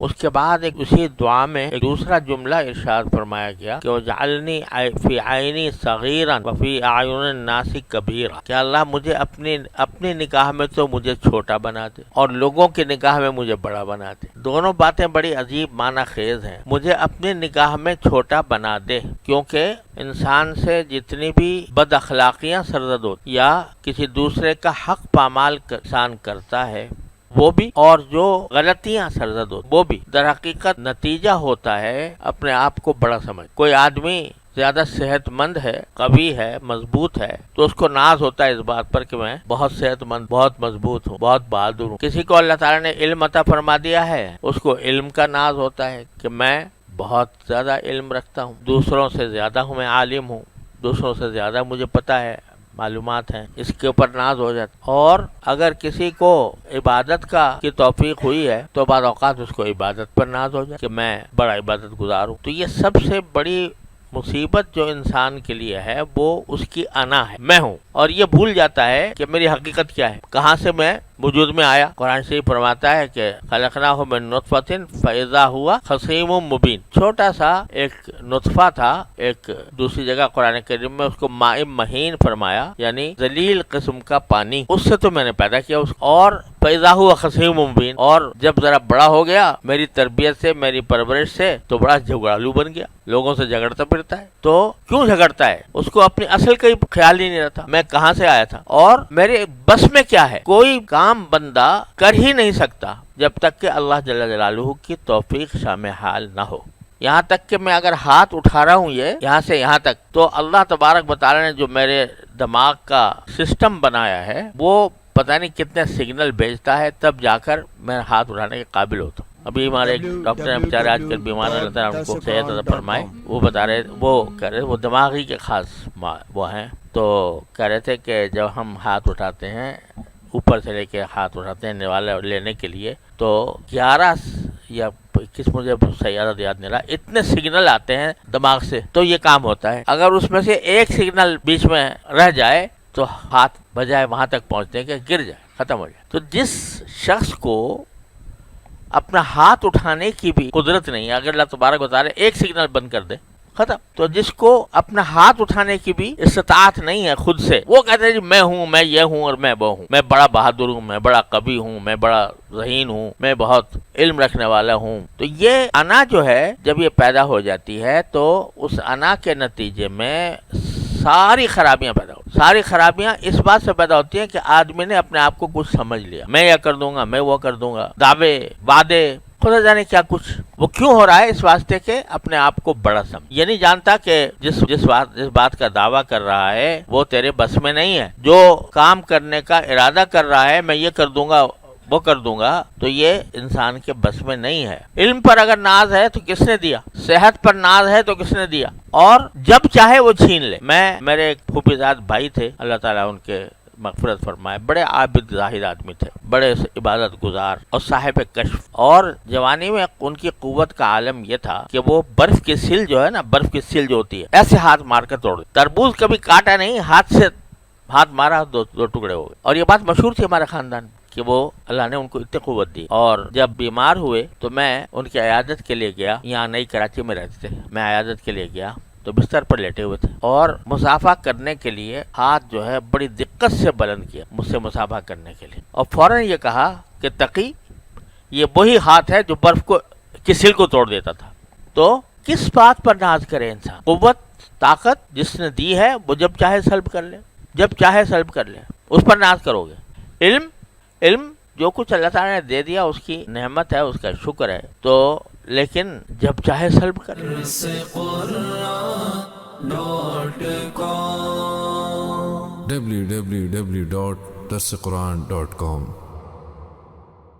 اس کے بعد ایک اسی دعا میں ایک دوسرا جملہ ارشاد فرمایا گیا کہ وجعلنی فی عینی صغیرا وفی اعین الناس کبیرا، کہ اللہ مجھے اپنی نگاہ میں تو مجھے چھوٹا بنا دے اور لوگوں کی نگاہ میں مجھے بڑا بنا دے۔ دونوں باتیں بڑی عجیب معنی خیز ہیں۔ مجھے اپنی نگاہ میں چھوٹا بنا دے، کیونکہ انسان سے جتنی بھی بد اخلاقیاں سرزد ہوتی یا کسی دوسرے کا حق پامال انسان کرتا ہے وہ بھی، اور جو غلطیاں سرزد ہوتی وہ بھی، در حقیقت نتیجہ ہوتا ہے اپنے آپ کو بڑا سمجھ۔ کوئی آدمی زیادہ صحت مند ہے، قوی ہے، مضبوط ہے، تو اس کو ناز ہوتا ہے اس بات پر کہ میں بہت صحت مند، بہت مضبوط ہوں، بہت بہادر ہوں۔ کسی کو اللہ تعالیٰ نے علم عطا فرما دیا ہے، اس کو علم کا ناز ہوتا ہے کہ میں بہت زیادہ علم رکھتا ہوں، دوسروں سے زیادہ میں عالم ہوں، دوسروں سے زیادہ مجھے پتا ہے، معلومات ہیں، اس کے اوپر ناز ہو جاتا۔ اور اگر کسی کو عبادت کی توفیق ہوئی ہے تو بعض اوقات اس کو عبادت پر ناز ہو جائے کہ میں بڑا عبادت گزار ہوں۔ تو یہ سب سے بڑی مصیبت جو انسان کے لیے ہے وہ اس کی انا ہے، میں ہوں، اور یہ بھول جاتا ہے کہ میری حقیقت کیا ہے، کہاں سے میں وجود میں آیا۔ قرآن شریف فرماتا ہے کہ خلقناہ من نطفۃ فاذا هو خصیم مبین، چھوٹا سا ایک نطفہ تھا، ایک دوسری جگہ قرآن کریم میں اس کو ماء مہین فرمایا، یعنی ذلیل قسم کا پانی، اس سے تو میں نے پیدا کیا اس کو، اور فاذا هو خصیم مبین، اور جب ذرا بڑا ہو گیا میری تربیت سے، میری پرورش سے، تو بڑا جھگڑالو بن گیا، لوگوں سے جھگڑتا پھرتا ہے۔ تو کیوں جھگڑتا ہے؟ اس کو اپنی اصل کا خیال ہی نہیں رہتا، میں کہاں سے آیا تھا اور میرے بس میں کیا ہے۔ کوئی کام بندہ کر ہی نہیں سکتا جب تک کہ اللہ جل جلالہ کی توفیق شامل حال نہ ہو۔ یہاں تک کہ میں اگر ہاتھ اٹھا رہا ہوں یہ یہاں سے یہاں تک، تو اللہ تبارک و تعالی نے جو میرے دماغ کا سسٹم بنایا ہے وہ پتہ نہیں کتنے سگنل بھیجتا ہے، تب جا کر میں ہاتھ اٹھانے کے قابل ہوتا ہوں۔ ابھی ہمارے ایک ڈاکٹر ہیں بیچارے آج کل بیمار ہیں، اللہ تعالیٰ ان کو صحت عطا فرمائے، وہ بتا رہے، وہ کہہ رہے وہ دماغی کے خاص وہ ہیں، تو کہہ رہے تھے کہ جب ہم ہاتھ اٹھاتے ہیں، اوپر سے لے کے ہاتھ اٹھاتے ہیں نوالا لینے کے لیے، تو 11 یا 21 مجھے صحیح یاد نہیں رہا، اتنے سگنل آتے ہیں دماغ سے، تو یہ کام ہوتا ہے۔ اگر اس میں سے ایک سگنل بیچ میں رہ جائے تو ہاتھ بجائے وہاں تک پہنچنے کے گر جائے، ختم ہو جائے۔ تو جس شخص کو اپنا ہاتھ اٹھانے کی بھی قدرت نہیں ہے، اگر اللہ تبارک و تعالی ایک سگنل بند کر دے ختم۔ تو جس کو اپنا ہاتھ اٹھانے کی بھی استطاعت نہیں ہے خود سے، وہ کہتے ہیں جی میں ہوں، میں یہ ہوں اور میں وہ ہوں، میں بڑا بہادر ہوں، میں بڑا قوی ہوں، میں بڑا ذہین ہوں، میں بہت علم رکھنے والا ہوں۔ تو یہ انا جو ہے جب یہ پیدا ہو جاتی ہے تو اس انا کے نتیجے میں ساری خرابیاں پیدا ہوتی ہیں۔ ساری خرابیاں اس بات سے پیدا ہوتی ہیں کہ آدمی نے اپنے آپ کو کچھ سمجھ لیا، میں یہ کر دوں گا، میں وہ کر دوں گا، دعوے وعدے خدا جانے کیا کچھ۔ وہ کیوں ہو رہا ہے؟ اس واسطے کہ اپنے آپ کو بڑا سمجھ، یہ نہیں جانتا کہ جس بات کا دعویٰ کر رہا ہے وہ تیرے بس میں نہیں ہے، جو کام کرنے کا ارادہ کر رہا ہے میں یہ کر دوں گا وہ کر دوں گا، تو یہ انسان کے بس میں نہیں ہے۔ علم پر اگر ناز ہے تو کس نے دیا؟ صحت پر ناز ہے تو کس نے دیا؟ اور جب چاہے وہ چھین لے۔ میرے ایک پھوپھی زاد بھائی تھے، اللہ تعالیٰ ان کے مغفرت فرمائے، بڑے عابد زاہد آدمی تھے، بڑے عبادت گزار اور صاحب کشف، اور جوانی میں ان کی قوت کا عالم یہ تھا کہ وہ برف کی سل جو ہے نا، برف کی سل جو ہوتی ہے ایسے ہاتھ مار کر توڑ دی، تربوز کبھی کاٹا نہیں، ہاتھ مارا، دو ٹکڑے ہو گئے۔ اور یہ بات مشہور تھی ہمارے خاندان میں کہ وہ اللہ نے ان کو اتنی قوت دی۔ اور جب بیمار ہوئے تو میں ان کی عیادت کے لیے گیا، یہاں نئی کراچی میں رہتے تھے، میں عیادت کے لیے گیا تو بستر پر لیٹے ہوئے تھے، اور مصافحہ کرنے کے لیے ہاتھ جو ہے بڑی دقت سے بلند کیا مجھ سے مصافحہ کرنے کے لیے، اور فوراً یہ کہا کہ تقی یہ وہی ہاتھ ہے جو برف کی سل کو توڑ دیتا تھا۔ تو کس بات پر ناز کرے انسان؟ قوت طاقت جس نے دی ہے وہ جب چاہے سلب کر لے، جب چاہے سلب کر لے، اس پر ناز کرو گے۔ علم جو کچھ اللہ تعالیٰ نے دے دیا اس کی نعمت ہے، اس کا شکر ہے، تو لیکن جب چاہے سلب کر لے۔ www.darsequran.com